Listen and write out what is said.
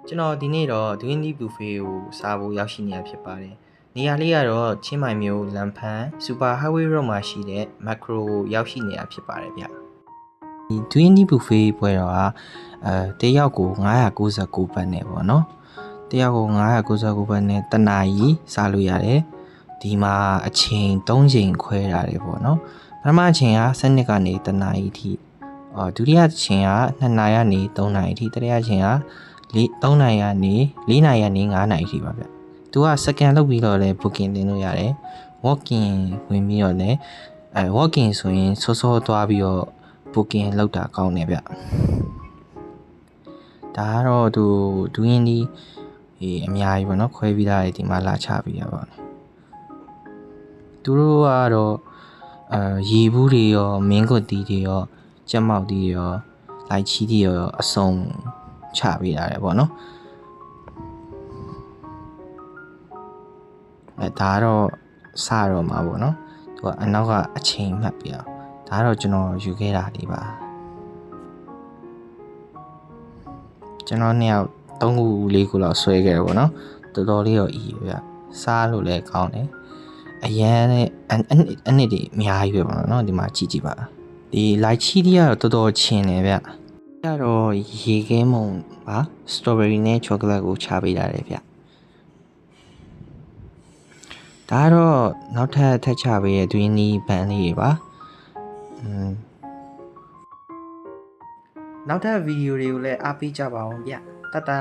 ကျွန်တော်ဒီနေ့တော့ Twindy Buffet ကိုစားဖို့ရောက်ရှိနေတာဖြစ်ပါတယ်။နေရာလေးကတော့ချင်းမိုင်မြို့လမ်းဖန်း Super Highway Road မှာရှိတဲ့ Macro ကိုရောက်ရှိနေတာဖြစ်ပါတယ်ဗျ။ဒီ Twindy Buffet ပွဲတော့တယောက်ကို999ဘတ်နဲ့ပေါ့နော်။တယောက်ကို999ဘတ်နဲ့တစ်နာရီစားလို့ရတယ်။ဒီမှာအချိန်3ချိန်ခွဲထားတယ်ပေါ့နော်။ပထမအချိန်က7ကနေတစ်နာရီထိဒုတိယအချိန်က2နာရီကနေ3နာရီထိတတိယအချိန်က3နာရီကနေ4နာရီကနေ5နာရီထိပါဗျ။သူက second လောက်ပြီးတော့လည်း booking တင်လို့ရတယ်။ walk-in ဝင်ပြီးတော့လည်းwalk-in ဆိုရင်စောစောသွားပြီးတော့ booking လောက်တာကောင်းတယ်ဗျ။ဒါကတော့သူဒူးရင်ဒီအများကြီးပေါ့နော်ခွဲပြီးသားဒီမှာလာချပြီးရပါတော့။သူတို့ကတော့ရေဘူးတွေရောမင်းကွတ်တီးတွေရောကြက်မောက်တီးရောလိုက်ချီတီးရောအစုံချပေးရတယ်ပေါ့နော်ဒါတော့စတော့မှာပေါ့နော်သူကအနောက်ကအချိန်မှတ်ပြအောင်ဒါတော့ကျွန်တော်ယူခဲ့တာလေးပါကျွန်တော်2ယောက်3ခု4ခုလောက်ဆွဲခဲ့တယ်ပေါ့နော်တော်တော်လေးတော့အီးဗျစားလို့လည်းကောင်းတယ်အရန်နဲ့အနစ်တွေအများကြီးပဲပေါ့နော်ဒီမှာကြည့်ကြည့်ပါဒီလိုက်ချီတီးကတော့တော်တော်ချင်းတယ်ဗျကတော့ရေခဲမုံပါစတော်ဘယ်ရီနဲ့ချောကလက်ကိုချပေးရတယ်ဗျဒါတော့နောက်ထပ်ထပ်ချပေးရဲ့တွင်းနီးဘန်လေးတွေပါနောက်ထပ်ဗီဒီယိုတွေကိုလည်းအားပေးကြပါအောင်ဗျတတာ